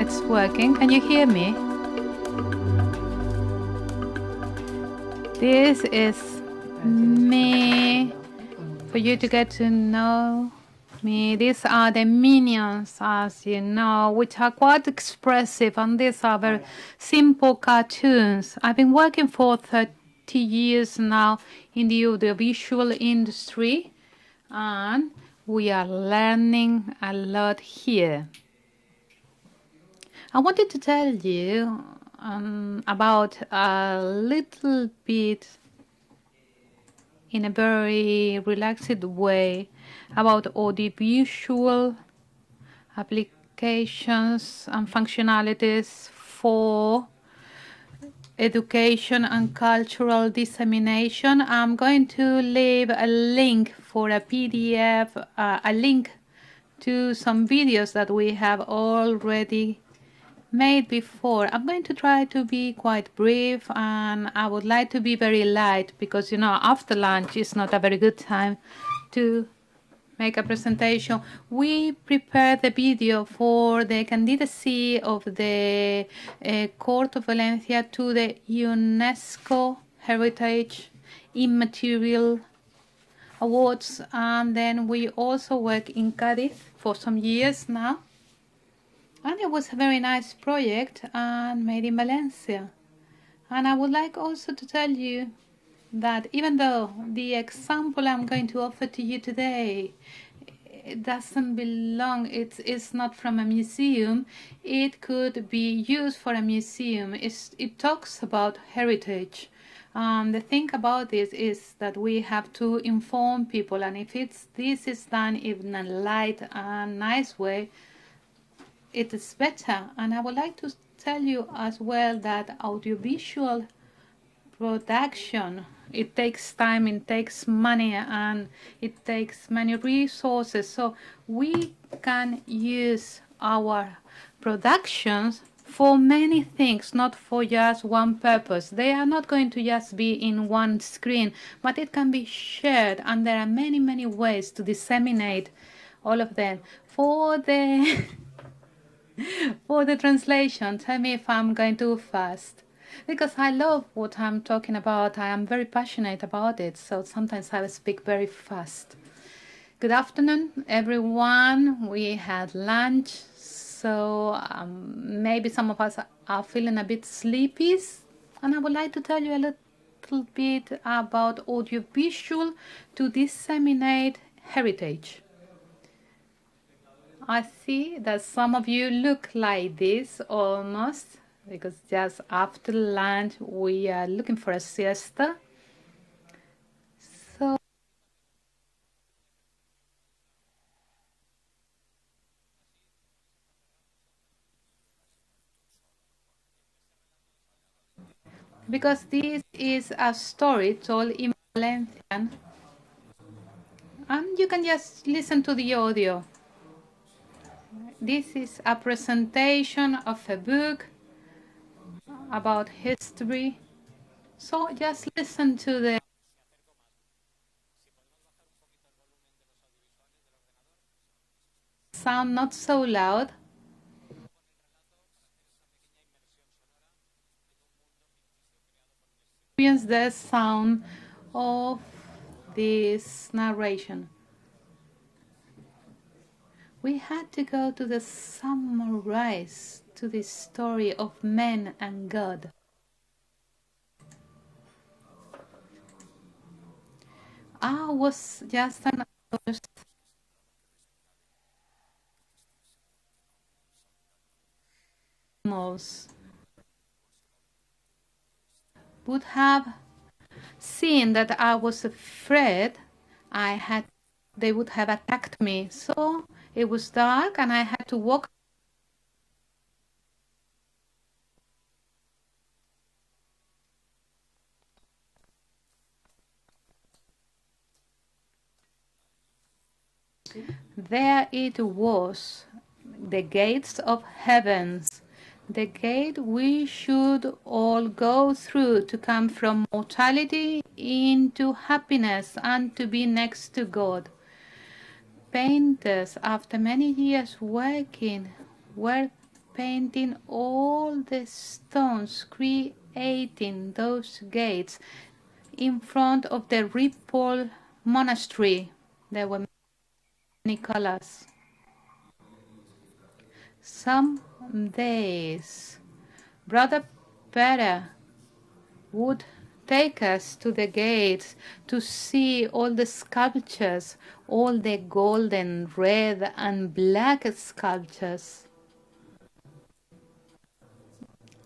it's working. Can you hear me? This is me, for you to get to know me. These are the minions, as you know, which are quite expressive, and these are very simple cartoons. I've been working for 30 years now in the audiovisual industry, and we are learning a lot here. I wanted to tell you about a little bit, in a very relaxed way, about audiovisual applications and functionalities for education and cultural dissemination. I'm going to leave a link for a PDF, a link to some videos that we have already made before. I'm going to try to be quite brief, and I would like to be very light because, you know, after lunch is not a very good time to make a presentation. We prepared the video for the candidacy of the Court of Valencia to the UNESCO Heritage Immaterial Awards, and then we also work in Cádiz for some years now. And it was a very nice project and made in Valencia. And I would like also to tell you that even though the example I'm going to offer to you today, it doesn't belong, it's not from a museum, it could be used for a museum. It talks about heritage. The thing about this is that we have to inform people, and if this is done in a light and nice way, it is better. And I would like to tell you as well that audiovisual production, it takes time, it takes money, and it takes many resources. So we can use our productions for many things, not for just one purpose. They are not going to just be in one screen, but it can be shared, and there are many, many ways to disseminate all of them. For the for the translation, tell me if I'm going too fast, because I love what I'm talking about. I am very passionate about it, so sometimes I will speak very fast. Good afternoon, everyone. We had lunch, so maybe some of us are feeling a bit sleepy, and I would like to tell you a little bit about audiovisual to disseminate heritage. I see that some of you look like this almost, because just after lunch we are looking for a siesta. So because this is a story told in Valencian, and you can just listen to the audio. This is a presentation of a book about history. So just listen to the sound, not so loud. Experience the sound of this narration. We had to go to the sunrise, to the story of man and God. I was just an would have seen that I was afraid they would have attacked me. So it was dark and I had to walk. There it was, the gates of heavens, the gate we should all go through to come from mortality into happiness and to be next to God. Painters, after many years working, were painting all the stones, creating those gates in front of the Ripoll monastery. There were many colors. Some days, Brother Pere would take us to the gates to see all the sculptures, all the golden, red, and black sculptures.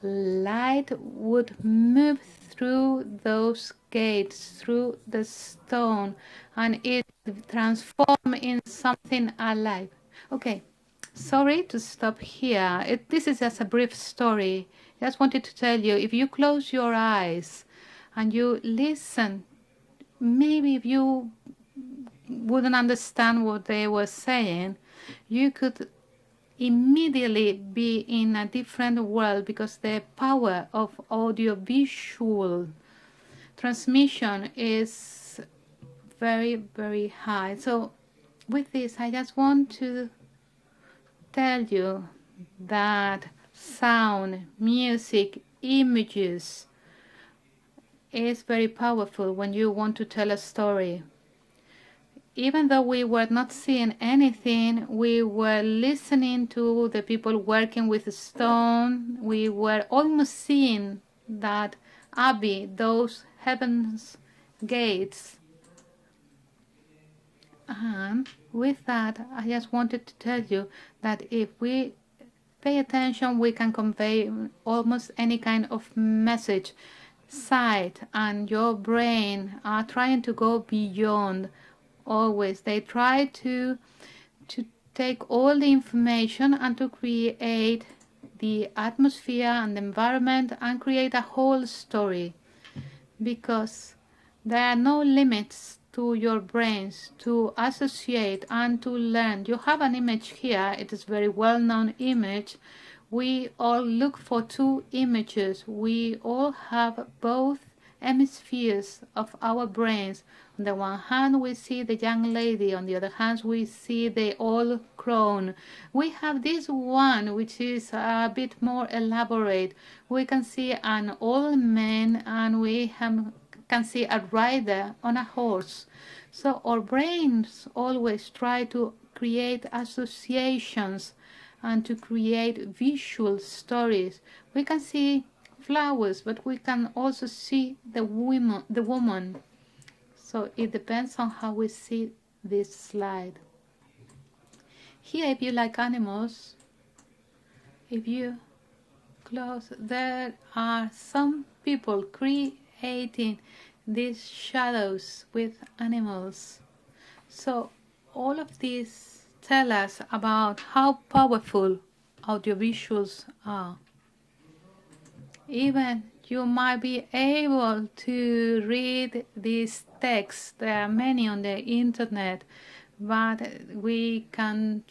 Light would move through those gates, through the stone, and it transformed in something alive. Okay, sorry to stop here. This is just a brief story. I just wanted to tell you, if you close your eyes and you listen, maybe if you wouldn't understand what they were saying, you could immediately be in a different world, because the power of audiovisual transmission is very, very high. So with this, I just want to tell you that sound, music, images is very powerful when you want to tell a story. Even though we were not seeing anything, we were listening to the people working with stone. We were almost seeing that abbey, those heaven's gates. And with that, I just wanted to tell you that if we pay attention, we can convey almost any kind of message. Sight and your brain are trying to go beyond. Always they try to take all the information and to create the atmosphere and the environment and create a whole story, because there are no limits to your brains to associate and to learn. You have an image here. It is a very well-known image. We all look for two images. We all have both hemispheres of our brains. On the one hand, we see the young lady. On the other hand, we see the old crone. We have this one, which is a bit more elaborate. We can see an old man, and we can see a rider on a horse. So our brains always try to create associations and to create visual stories. We can see flowers, but we can also see the woman. So it depends on how we see this slide. Here, if you like animals, if you close, there are some people creating these shadows with animals. So all of these tell us about how powerful audiovisuals are. Even you might be able to read these texts. There are many on the internet, but we can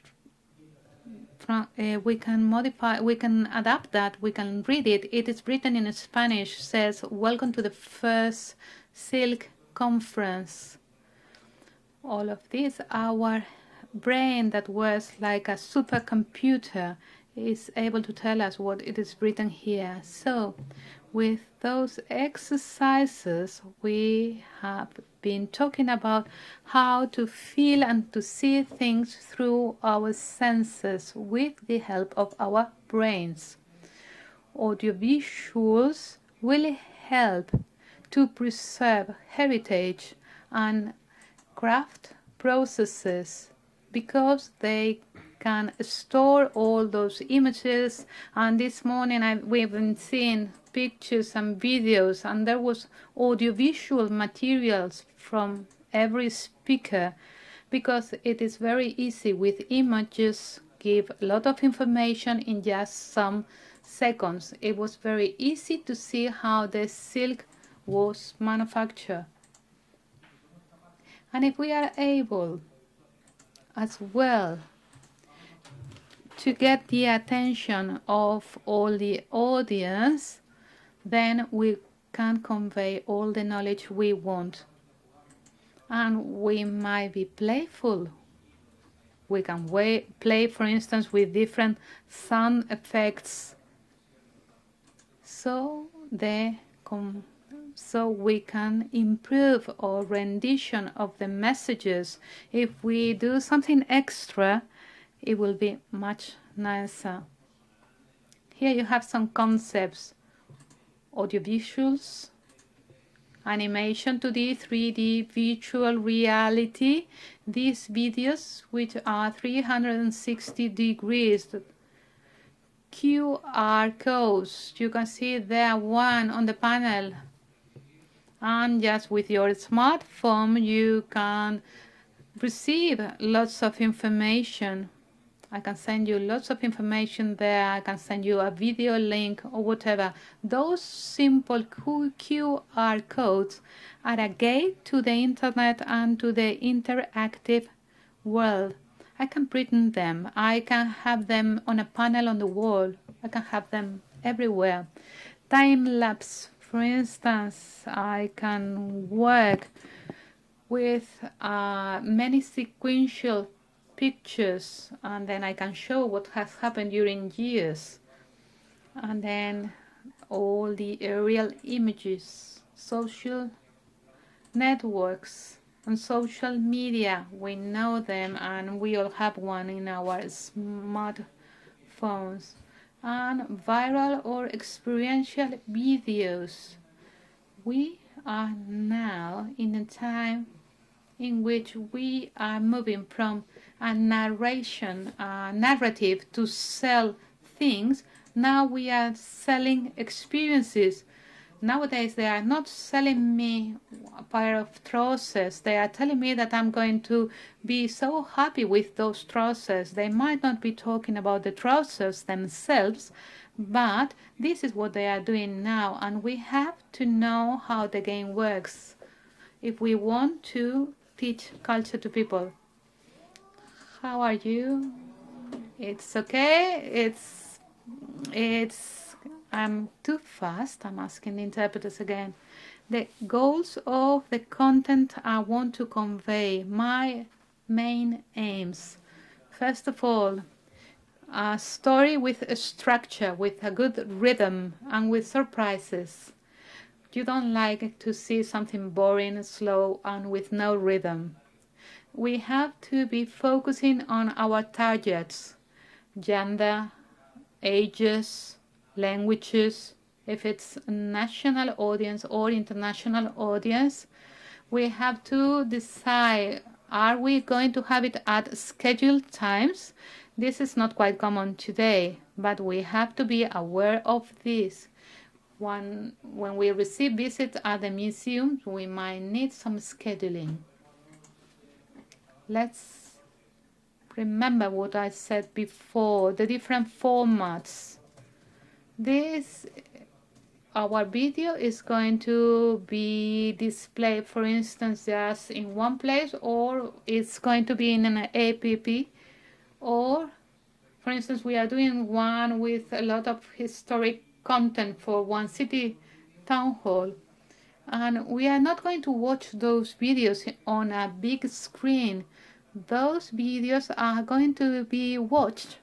modify, we can adapt that, we can read it. It is written in Spanish, says, "Welcome to the first Silk Conference." All of this, our brain that was like a supercomputer is able to tell us what it is written here. So with those exercises, we have been talking about how to feel and to see things through our senses with the help of our brains. Audiovisuals will help to preserve heritage and craft processes, because they can store all those images. And this morning we've been seeing pictures and videos, and there was audiovisual materials from every speaker, because it is very easy with images give a lot of information in just some seconds. It was very easy to see how the silk was manufactured. And if we are able as well to get the attention of all the audience, then we can convey all the knowledge we want. And we might be playful We can play, for instance, with different sound effects. So we can improve our rendition of the messages. If we do something extra, it will be much nicer. Here you have some concepts: audiovisuals, animation 2D, 3D, virtual reality. These videos, which are 360 degrees, QR codes. You can see there one on the panel. And just with your smartphone, you can receive lots of information. I can send you lots of information there. I can send you a video link or whatever. Those simple QR codes are a gate to the internet and to the interactive world. I can print them. I can have them on a panel on the wall. I can have them everywhere. Time lapse, for instance, I can work with many sequential pictures, and then I can show what has happened during years. And then all the aerial images, social networks and social media, we know them, and we all have one in our smartphones. And viral or experiential videos. We are now in a time in which we are moving from a narrative to sell things. Now we are selling experiences. Nowadays they are not selling me a pair of trousers. They are telling me that I'm going to be so happy with those trousers. They might not be talking about the trousers themselves, but this is what they are doing now, and we have to know how the game works if we want to teach culture to people. How are you? It's okay. I'm too fast. I'm asking the interpreters again. The goals of the content I want to convey, my main aims. First of all, a story with a structure, with a good rhythm, and with surprises. You don't like to see something boring, slow, and with no rhythm. We have to be focusing on our targets: gender, ages, languages. If it's a national audience or international audience, we have to decide, are we going to have it at scheduled times? This is not quite common today, but we have to be aware of this. When we receive visits at the museum, we might need some scheduling. Let's remember what I said before, the different formats. Our video is going to be displayed, for instance, just in one place, or it's going to be in an app, or, for instance, we are doing one with a lot of historic content for one city town hall, and we are not going to watch those videos on a big screen. Those videos are going to be watched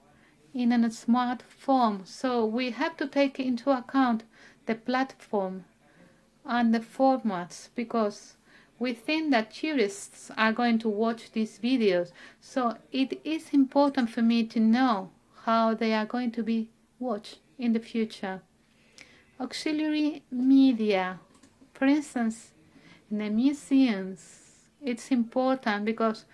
in a smartphone, so we have to take into account the platform and the formats, because we think that tourists are going to watch these videos, so it is important for me to know how they are going to be watched in the future. Auxiliary media, for instance, in the museums, it's important because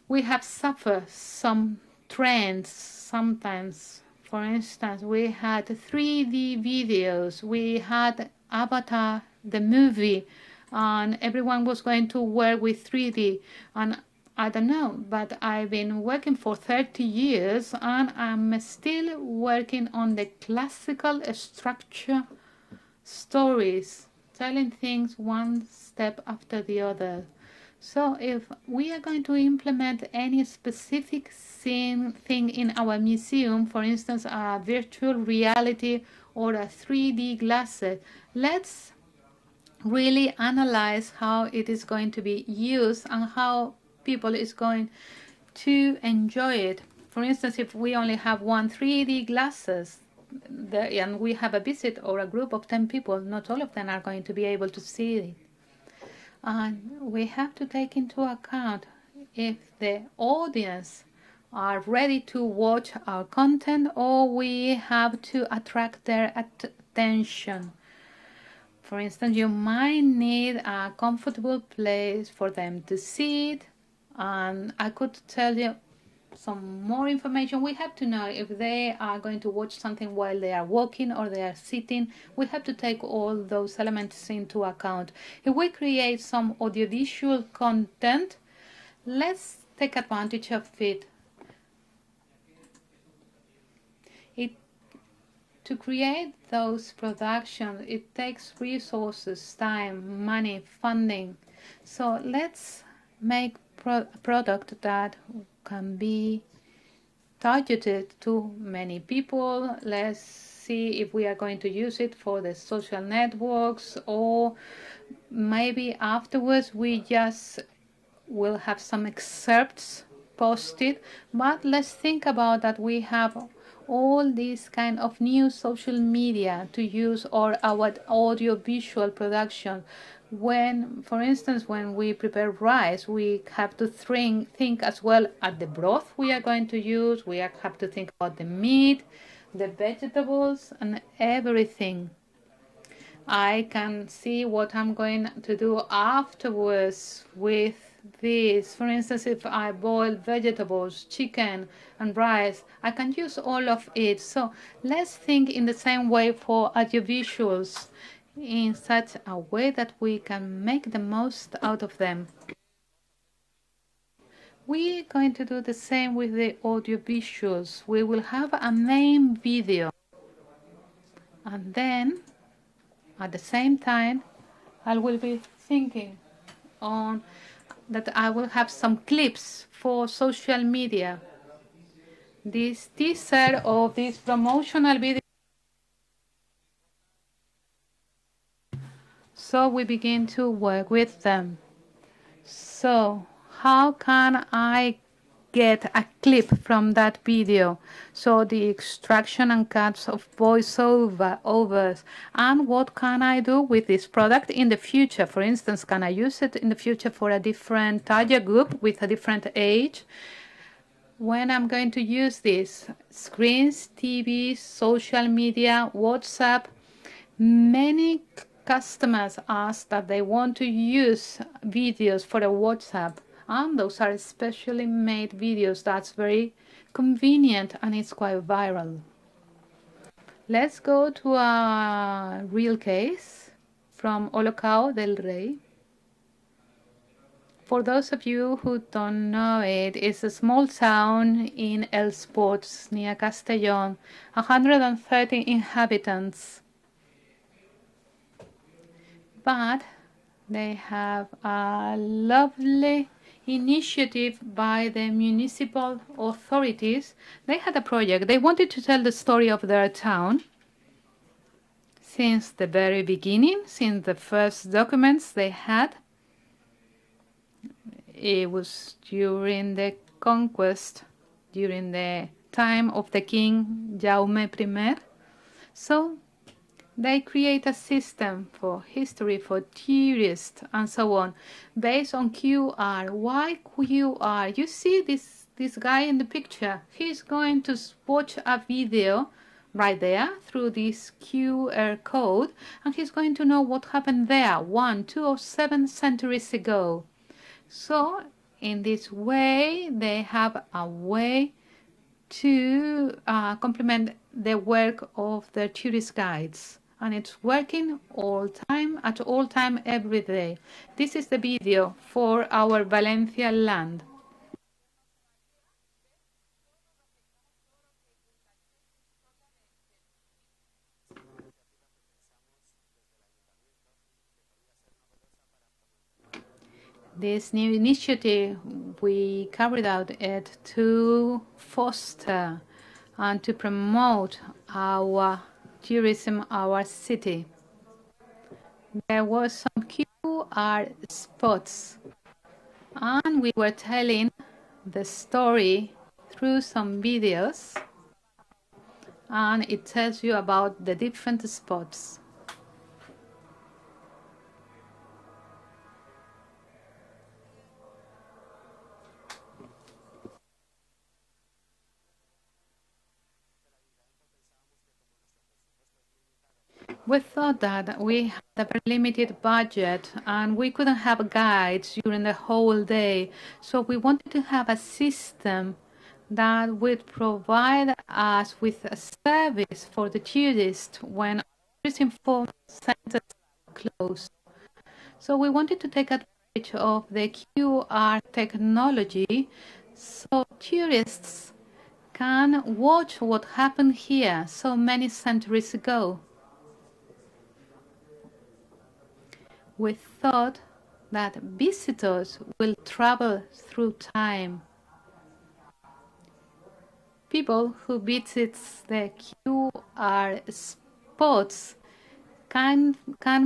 we have suffered some trends sometimes. For instance, we had 3D videos, we had Avatar, the movie, and everyone was going to work with 3D. And I don't know, but I've been working for 30 years and I'm still working on the classical structure stories, telling things one step after the other. So if we are going to implement any specific thing in our museum, for instance, a virtual reality or a 3D glasses, let's really analyze how it is going to be used and how people is going to enjoy it. For instance, if we only have one 3D glasses and we have a visit or a group of 10 people, not all of them are going to be able to see it. And we have to take into account if the audience are ready to watch our content, or we have to attract their attention. For instance, you might need a comfortable place for them to sit, and I could tell you some more information. We have to know if they are going to watch something while they are walking or they are sitting. We have to take all those elements into account. If we create some audiovisual content, let's take advantage of it. To create those productions, it takes resources, time, money, funding. So let's make a product that can be targeted to many people. Let's see if we are going to use it for the social networks, or maybe afterwards we just will have some excerpts posted. But let's think about that we have all these kind of new social media to use, or our audio visual production. When, for instance, when we prepare rice, we have to think as well at the broth we are going to use. We have to think about the meat, the vegetables, and everything. I can see what I'm going to do afterwards with this. For instance, if I boil vegetables, chicken and rice, I can use all of it. So let's think in the same way for audiovisuals, in such a way that we can make the most out of them. We're going to do the same with the audiovisuals. We will have a main video, and then at the same time I will be thinking on that I will have some clips for social media. This teaser of this promotional video. So we begin to work with them. So how can I get a clip from that video? So the extraction and cuts of voiceovers, and what can I do with this product in the future? For instance, can I use it in the future for a different target group with a different age? When I'm going to use this, screens, TV, social media, WhatsApp, many customers ask that they want to use videos for a WhatsApp, and those are specially made videos that's very convenient and it's quite viral. Let's go to a real case from Olocao del Rey. For those of you who don't know it, it's a small town in El Sports near Castellón, 130 inhabitants. But they have a lovely initiative by the municipal authorities. They had a project. They wanted to tell the story of their town since the very beginning, since the first documents they had. It was during the conquest, during the time of the king Jaume I. So they create a system for history, for tourists, and so on, based on QR. Why QR? You see this guy in the picture. He's going to watch a video right there through this QR code, and he's going to know what happened there 1, 2, or 7 centuries ago. So in this way, they have a way to complement the work of the tourist guides. And it's working all time, at all time, every day. This is the video for our Valencia land. This new initiative, we carried out it to foster and to promote our tourism, our city. There was some QR spots, and we were telling the story through some videos, and it tells you about the different spots. We thought that we had a very limited budget and we couldn't have guides during the whole day. So we wanted to have a system that would provide us with a service for the tourists when tourism informed centers are closed. So we wanted to take advantage of the QR technology so tourists can watch what happened here so many centuries ago. We thought that visitors will travel through time. People who visit the QR spots can,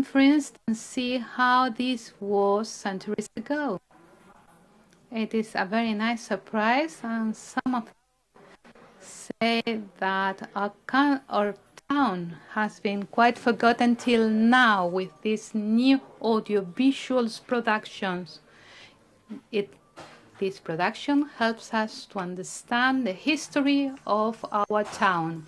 for instance, see how this was centuries ago. It is a very nice surprise, and some of them say that our town has been quite forgotten till now with these new audiovisuals productions. This production helps us to understand the history of our town.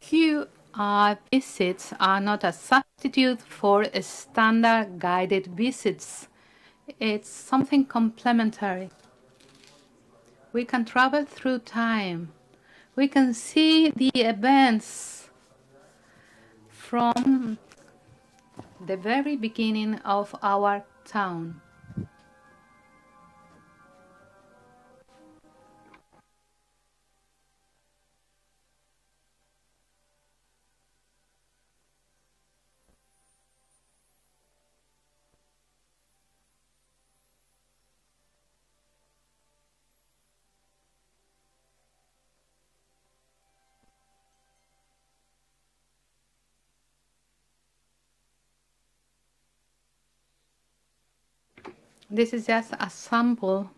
QR visits are not a substitute for standard guided visits. It's something complementary. We can travel through time. We can see the events from the very beginning of our town. This is just a sample,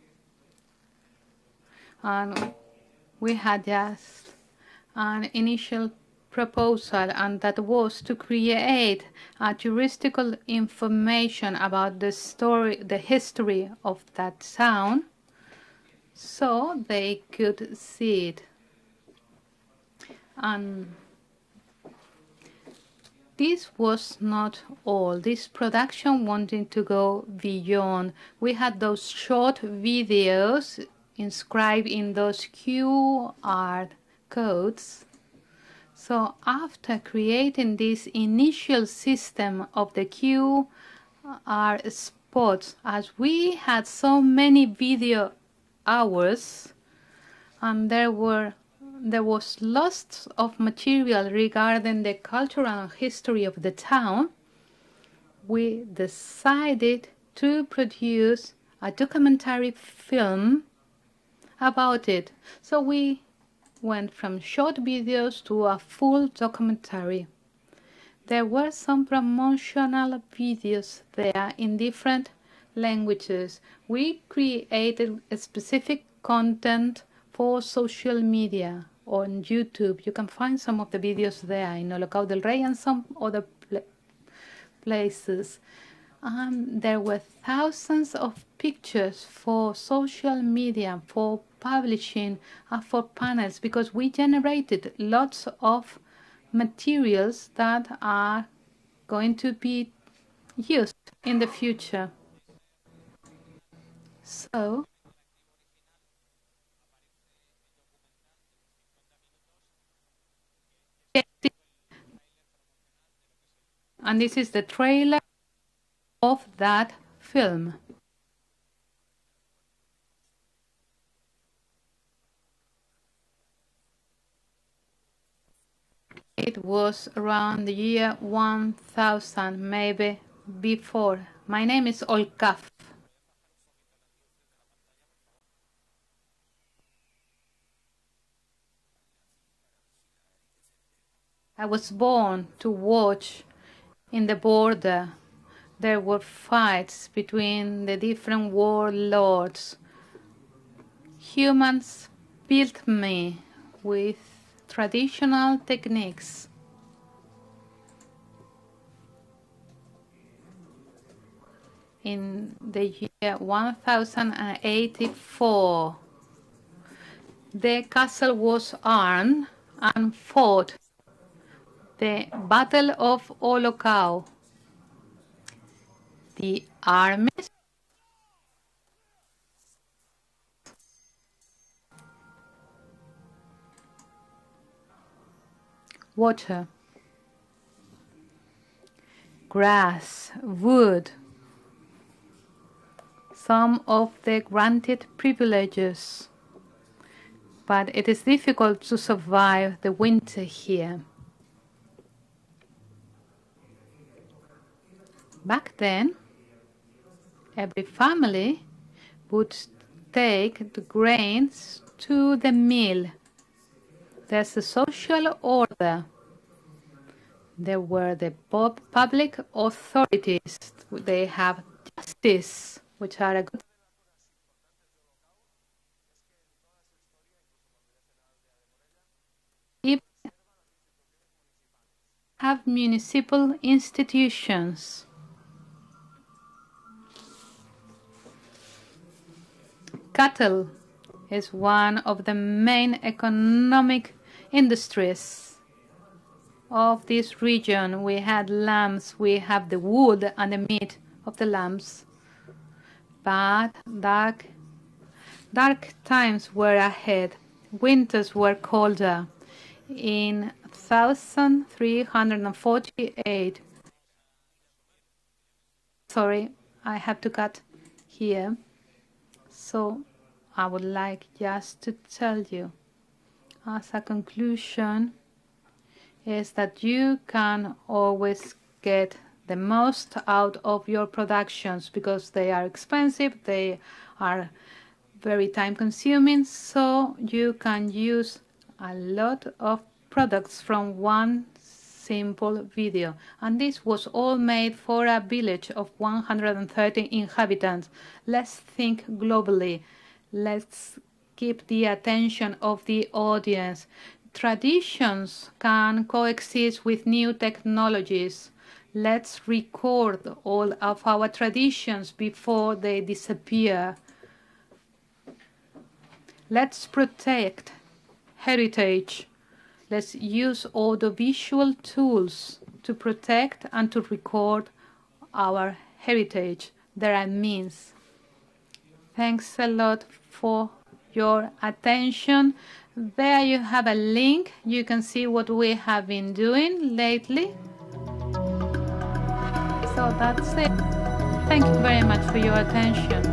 and we had just an initial proposal, and that was to create a touristical information about the story, the history of that town, so they could see it. And this was not all. This production wanted to go beyond. We had those short videos inscribed in those QR codes. So after creating this initial system of the QR spots, as we had so many video hours, and there was lots of material regarding the cultural and history of the town, we decided to produce a documentary film about it. So we went from short videos to a full documentary. There were some promotional videos there in different languages. We created a specific content for social media on YouTube. You can find some of the videos there in Holocao del Rey and some other places. There were thousands of pictures for social media, for publishing, for panels, because we generated lots of materials that are going to be used in the future. So and this is the trailer of that film. It was around the year 1000, maybe before. My name is Olkaf. I was born to watch in the border. There were fights between the different warlords. Humans built me with traditional techniques. In the year 1084, the castle was armed and fought the Battle of Olocau. The armies water, grass, wood, some of the granted privileges, but it is difficult to survive the winter here. Back then, every family would take the grains to the mill. There's a social order. There were the public authorities. They have justice, which are a good. Even have municipal institutions. Cattle is one of the main economic industries of this region. We had lambs, we have the wood and the meat of the lambs. But dark times were ahead. Winters were colder. In 1348, sorry, I have to cut here. So I would like just to tell you as a conclusion is that you can always get the most out of your productions because they are expensive, they are very time consuming, so you can use a lot of products from one simple video. And this was all made for a village of 130 inhabitants. Let's think globally. Let's keep the attention of the audience. Traditions can coexist with new technologies. Let's record all of our traditions before they disappear. Let's protect heritage. Let's use audiovisual tools to protect and to record our heritage. There are means. Thanks a lot for your attention. There you have a link. You can see what we have been doing lately. So that's it. Thank you very much for your attention.